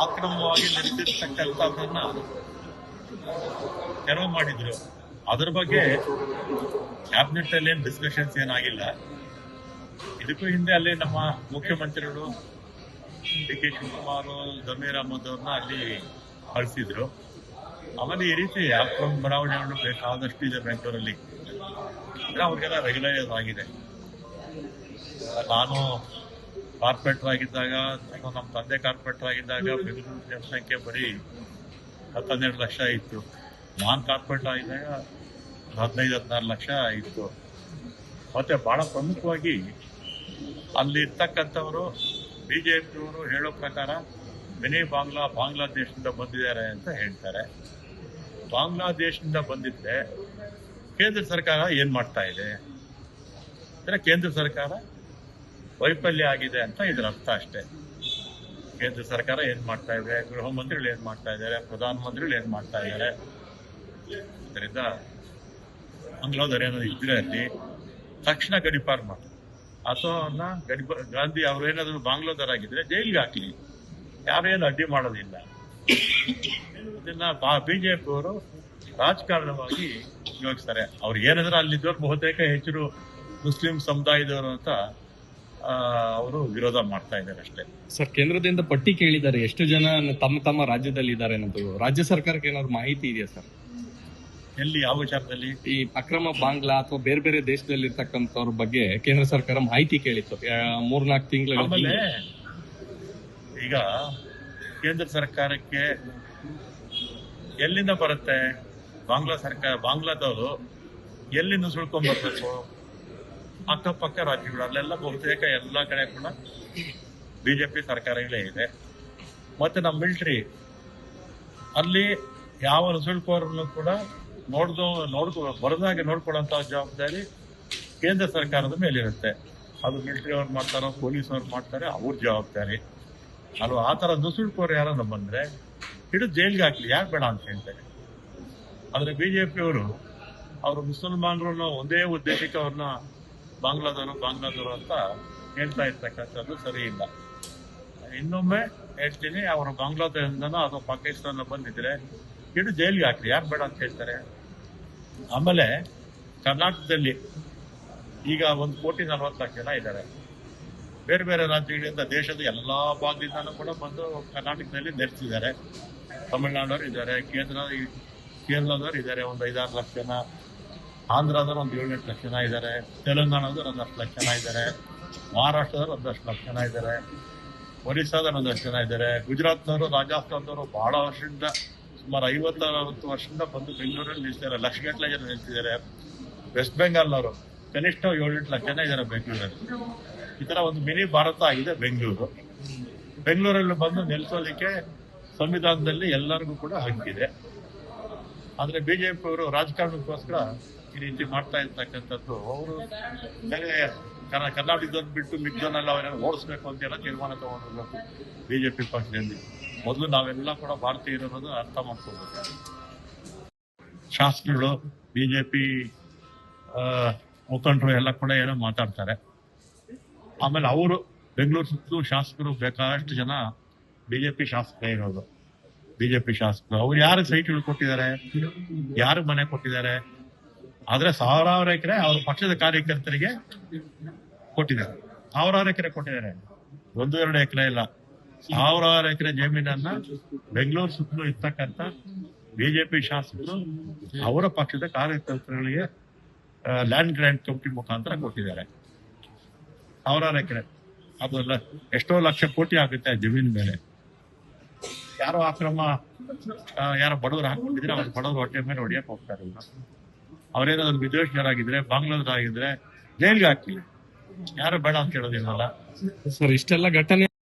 ಅಕ್ರಮವಾಗಿ ನಡೆಸಿರ್ತಕ್ಕಂಥದ್ದನ್ನ ತೆರವು ಮಾಡಿದ್ರು. ಅದ್ರ ಬಗ್ಗೆ ಕ್ಯಾಬಿನೆಟ್ ಅಲ್ಲಿ ಏನ್ ಡಿಸ್ಕಷನ್ಸ್ ಏನಾಗಿಲ್ಲ. ಇದಕ್ಕೂ ಹಿಂದೆ ಅಲ್ಲಿ ನಮ್ಮ ಮುಖ್ಯಮಂತ್ರಿಗಳು ಡಿ ಕೆ ಶಿವಕುಮಾರ್, ಜಮೀರ್ ಅಹಮದ್ ಅವ್ರನ್ನ ಅಲ್ಲಿ ಕಳಿಸಿದ್ರು. ಆಮೇಲೆ ಈ ರೀತಿ ಅಕ್ರಮ ಬಡಾವಣೆಗಳು ಬೇಕಾದಷ್ಟು ಇದೆ ಬೆಂಗಳೂರಲ್ಲಿ. ಅವ್ರಿಗೆಲ್ಲ ರೆಗ್ಯುಲರೈಸ್ ಆಗಿದೆ. ನಾನು ಕಾರ್ಪೊರೇಟರ್ ಆಗಿದ್ದಾಗ, ನಮ್ಮ ತಂದೆ ಕಾರ್ಪೊರೇಟರ್ ಆಗಿದ್ದಾಗ ಬೆಂಗಳೂರು ಜನಸಂಖ್ಯೆ ಬರೀ 12 ಲಕ್ಷ ಇತ್ತು. ನಾನ್ ಕಾರ್ಪೊರೇಟರ್ ಆಗಿದ್ದಾಗ 15-16 ಲಕ್ಷ ಇತ್ತು. ಮತ್ತೆ ಬಹಳ ಪ್ರಮುಖವಾಗಿ ಅಲ್ಲಿ ಇರ್ತಕ್ಕಂಥವರು ಬಿಜೆಪಿಯವರು ಹೇಳೋ ಪ್ರಕಾರ ಮಿನಿ ಬಾಂಗ್ಲಾದೇಶದಿಂದ ಬಂದಿದ್ದಾರೆ ಅಂತ ಹೇಳ್ತಾರೆ. ಬಾಂಗ್ಲಾದೇಶದಿಂದ ಬಂದಿದ್ರೆ ಕೇಂದ್ರ ಸರ್ಕಾರ ಏನ್ ಮಾಡ್ತಾ ಇದೆ ಅಂದ್ರೆ ಕೇಂದ್ರ ಸರ್ಕಾರ ವೈಫಲ್ಯ ಆಗಿದೆ ಅಂತ ಇದರ ಅರ್ಥ ಅಷ್ಟೇ. ಕೇಂದ್ರ ಸರ್ಕಾರ ಏನ್ ಮಾಡ್ತಾ ಇದೆ, ಗೃಹ ಮಂತ್ರಿಗಳು ಏನ್ ಮಾಡ್ತಾ ಇದ್ದಾರೆ, ಪ್ರಧಾನಮಂತ್ರಿಗಳು ಏನ್ ಮಾಡ್ತಾ ಇದ್ದಾರೆ. ಇದರಿಂದ ಬಾಂಗ್ಲಾದೇಶ ಏನಾದ್ರು ಇದ್ರೆ ಅಲ್ಲಿ ತಕ್ಷಣ ಗಡಿಪಾರ್ ಮಾಡಿ, ಅಥವಾ ಗಾಂಧಿ ಅವ್ರು ಏನಾದ್ರು ಬಾಂಗ್ಲಾದೇಶ ಆಗಿದ್ರೆ ಜೈಲಿಗೆ ಹಾಕಲಿ, ಯಾರೇನು ಅಡ್ಡಿ ಮಾಡೋದಿಲ್ಲ. ಇದನ್ನ ಬಿಜೆಪಿ ಅವರು ರಾಜಕಾರಣವಾಗಿ ಉಪಯೋಗಿಸ್ತಾರೆ. ಅವ್ರು ಏನಂದ್ರೆ ಅಲ್ಲಿದ್ದವ್ರು ಬಹುತೇಕ ಹೆಚ್ಚು ಮುಸ್ಲಿಂ ಸಮುದಾಯದವರು ಅಂತ ಅವರು ವಿರೋಧ ಮಾಡ್ತಾ ಇದ್ದಾರೆ ಅಷ್ಟೇ. ಸರ್, ಕೇಂದ್ರದಿಂದ ಪಟ್ಟಿ ಕೇಳಿದ್ದಾರೆ, ಎಷ್ಟು ಜನ ತಮ್ಮ ರಾಜ್ಯದಲ್ಲಿ ಇದ್ದಾರೆ ಅನ್ನೋದು. ರಾಜ್ಯ ಸರ್ಕಾರಕ್ಕೆ ಏನಾದ್ರು ಮಾಹಿತಿ ಇದೆಯಾ ಸರ್? ಎಲ್ಲಿ, ಯಾವ ವಿಚಾರದಲ್ಲಿ? ಈ ಅಕ್ರಮ ಬಾಂಗ್ಲಾ ಅಥವಾ ಬೇರೆ ಬೇರೆ ದೇಶದಲ್ಲಿ ಇರ್ತಕ್ಕಂಥವ್ರ ಬಗ್ಗೆ ಕೇಂದ್ರ ಸರ್ಕಾರ ಮಾಹಿತಿ ಕೇಳಿತ್ತು 3-4 ತಿಂಗಳ. ಆಮೇಲೆ ಈಗ ಕೇಂದ್ರ ಸರ್ಕಾರಕ್ಕೆ ಎಲ್ಲಿಂದ ಬರುತ್ತೆ ಬಾಂಗ್ಲಾದವರು ಎಲ್ಲಿ ನುಸುಳ್ಕೊಂಡ್ ಬರ್ಬೇಕು? ಅಕ್ಕಪಕ್ಕ ರಾಜ್ಯಗಳು, ಅಲ್ಲೆಲ್ಲ ಬಹುತೇಕ ಎಲ್ಲ ಕಡೆ ಕೂಡ ಬಿಜೆಪಿ ಸರ್ಕಾರಗಳೇ ಇದೆ. ಮತ್ತೆ ನಮ್ಮ ಮಿಲಿಟರಿ ಅಲ್ಲಿ ಯಾವ ನುಸುಳ್ಕೋರನ್ನು ಕೂಡ ಬರದಾಗೆ ನೋಡ್ಕೊಳ್ಳುವಂತ ಜವಾಬ್ದಾರಿ ಕೇಂದ್ರ ಸರ್ಕಾರದ ಮೇಲಿರುತ್ತೆ. ಅದು ಮಿಲಿಟರಿ ಅವ್ರು ಮಾಡ್ತಾರೋ, ಪೊಲೀಸ್ ಅವ್ರು ಮಾಡ್ತಾರೆ, ಅವ್ರ ಜವಾಬ್ದಾರಿ ಅಲ್ವಾ. ಆ ತರ ನುಸುಳ್ಕೋರು ಯಾರನ್ನ ಬಂದ್ರೆ ಹಿಡಿದು ಜೈಲ್ಗೆ ಹಾಕ್ಲಿ, ಯಾಕೆ ಬೇಡ ಅಂತ ಹೇಳ್ತಾರೆ. ಆದ್ರೆ ಬಿಜೆಪಿಯವರು ಅವರು ಮುಸಲ್ಮಾನರನ್ನ ಒಂದೇ ಉದ್ದೇಶಕ್ಕೆ ಅವ್ರನ್ನ ಬಾಂಗ್ಲಾದವರು ಅಂತ ಹೇಳ್ತಾ ಇರ್ತಕ್ಕಂಥದ್ದು ಸರಿ ಇಲ್ಲ. ಇನ್ನೊಮ್ಮೆ ಹೇಳ್ತೀನಿ, ಅವರು ಬಾಂಗ್ಲಾದೇಶದಿಂದನೋ ಅಥವಾ ಪಾಕಿಸ್ತಾನ ಬಂದಿದ್ರೆ ಹಿಡಿದು ಜೈಲಿಗೆ ಹಾಕ್ಲಿ, ಯಾರು ಬೇಡ ಅಂತ ಹೇಳ್ತಾರೆ. ಆಮೇಲೆ ಕರ್ನಾಟಕದಲ್ಲಿ ಈಗ 1,40,00,000 ಜನ ಇದ್ದಾರೆ. ಬೇರೆ ಬೇರೆ ರಾಜ್ಯಗಳಿಂದ, ದೇಶದ ಎಲ್ಲಾ ಭಾಗದಿಂದನೂ ಕೂಡ ಬಂದು ಕರ್ನಾಟಕದಲ್ಲಿ ನೆಲೆಸಿದ್ದಾರೆ. ತಮಿಳುನಾಡವ್ರು ಇದ್ದಾರೆ, ಕೇರಳದವ್ರು ಇದ್ದಾರೆ, ಒಂದು 5-6 ಲಕ್ಷ ಜನ. ಆಂಧ್ರದವ್ರು ಒಂದು 7-8 ಲಕ್ಷ ಜನ ಇದ್ದಾರೆ. ತೆಲಂಗಾಣದವ್ರು 1 ಲಕ್ಷ ಜನ ಇದ್ದಾರೆ. ಮಹಾರಾಷ್ಟ್ರದವ್ರು 1 ಲಕ್ಷ ಜನ ಇದ್ದಾರೆ. ಒರಿಸ್ಸಾದವ್ರು 1 ಲಕ್ಷ ಜನ ಇದ್ದಾರೆ. ಗುಜರಾತ್ನವರು, ರಾಜಸ್ಥಾನದವರು ಬಹಳ ವರ್ಷದಿಂದ, ಸುಮಾರು 50-60 ವರ್ಷದಿಂದ ಬಂದು ಬೆಂಗಳೂರಲ್ಲಿ ನಿಲ್ಸಿದ್ದಾರೆ. ಲಕ್ಷಗಟ್ಟಲೆ ಜನ ನಿಲ್ಸಿದ್ದಾರೆ. ವೆಸ್ಟ್ ಬೆಂಗಾಲ್ನವರು ಕನಿಷ್ಠ 7-8 ಲಕ್ಷ ಜನ ಇದ್ದಾರೆ ಬೆಂಗಳೂರಲ್ಲಿ. ಈ ತರ ಒಂದು ಮಿನಿ ಭಾರತ ಆಗಿದೆ ಬೆಂಗಳೂರು. ಬೆಂಗಳೂರಲ್ಲಿ ಬಂದು ನೆಲೆಸೋದಕ್ಕೆ ಸಂವಿಧಾನದಲ್ಲಿ ಎಲ್ಲರಿಗೂ ಕೂಡ ಹಕ್ಕಿದೆ. ಆದ್ರೆ ಬಿಜೆಪಿ ಅವರು ರಾಜಕಾರಣಕ್ಕೋಸ್ಕರ ಈ ರೀತಿ ಮಾಡ್ತಾ ಇರ್ತಕ್ಕಂಥದ್ದು. ಅವರು ಕರ್ನಾಟಕದವ್ರು ಬಿಟ್ಟು ಮಿಕ್ದನ್ನೆಲ್ಲ ಅವರನ್ನು ಓಡಿಸ್ಬೇಕು ಅಂತೆಲ್ಲ ತೀರ್ಮಾನ ತಗೊಂಡಿರ್ಬೇಕು ಬಿಜೆಪಿ ಪಕ್ಷದಲ್ಲಿ. ಮೊದಲು ನಾವೆಲ್ಲ ಕೂಡ ಭಾರತೀಯರು ಅನ್ನೋದು ಅರ್ಥ ಮಾಡ್ಕೋಬೇಕು. ಶಾಸಕರು, ಬಿಜೆಪಿ ಮುಖಂಡರು ಎಲ್ಲ ಕೂಡ ಏನೋ ಮಾತಾಡ್ತಾರೆ. ಆಮೇಲೆ ಅವರು ಬೆಂಗಳೂರು ಸುತ್ತಲೂ ಶಾಸಕರು ಬೇಕಾದಷ್ಟು ಜನ ಬಿಜೆಪಿ ಶಾಸಕರೇ ಇರೋದು. ಬಿಜೆಪಿ ಶಾಸಕರು ಅವ್ರು ಯಾರು ಸೈಟ್ಗಳು ಕೊಟ್ಟಿದ್ದಾರೆ, ಯಾರು ಮನೆ ಕೊಟ್ಟಿದ್ದಾರೆ? ಆದ್ರೆ 1000 ಎಕರೆ ಅವ್ರ ಪಕ್ಷದ ಕಾರ್ಯಕರ್ತರಿಗೆ ಕೊಟ್ಟಿದ್ದಾರೆ. 1000 ಎಕರೆ ಕೊಟ್ಟಿದ್ದಾರೆ, 1-2 ಎಕರೆ ಇಲ್ಲ. 1000 ಎಕರೆ ಜಮೀನನ್ನ ಬೆಂಗಳೂರು ಸುತ್ತಲೂ ಇರ್ತಕ್ಕಂಥ ಬಿಜೆಪಿ ಶಾಸಕರು ಅವರ ಪಕ್ಷದ ಕಾರ್ಯಕರ್ತರಿಗೆ ಲ್ಯಾಂಡ್ ಗ್ರಾಂಟ್ ಕಮಿಟಿ ಮುಖಾಂತರ ಕೊಟ್ಟಿದ್ದಾರೆ. 1000 ಎಕರೆ, ಅದಲ್ಲ ಎಷ್ಟೋ ಲಕ್ಷ ಕೋಟಿ ಆಗುತ್ತೆ ಆ ಜಮೀನ್ ಮೇಲೆ. ಯಾರೋ ಅಕ್ರಮ, ಯಾರೋ ಬಡವರು ಹಾಕೊಂಡಿದ್ರೆ ಅವ್ರು ಬಡವರು ಹೊಟ್ಟೆ ಮೇಲೆ ಹೊಡಿಯಕ್ಕೆ ಹೋಗ್ತಾರೆ. ಅವ್ರೇನಾದ್ರು ವಿದೇಶಿಯರಾಗಿದ್ರೆ, ಬಾಂಗ್ಲಾದೇಶ ಆಗಿದ್ರೆ ಜೈಲ್ಗೆ ಹಾಕಿ, ಯಾರು ಬೇಡ ಅಂತ ಹೇಳೋದಿಲ್ಲಲ್ಲ ಸರ್. ಇಷ್ಟೆಲ್ಲ ಘಟನೆ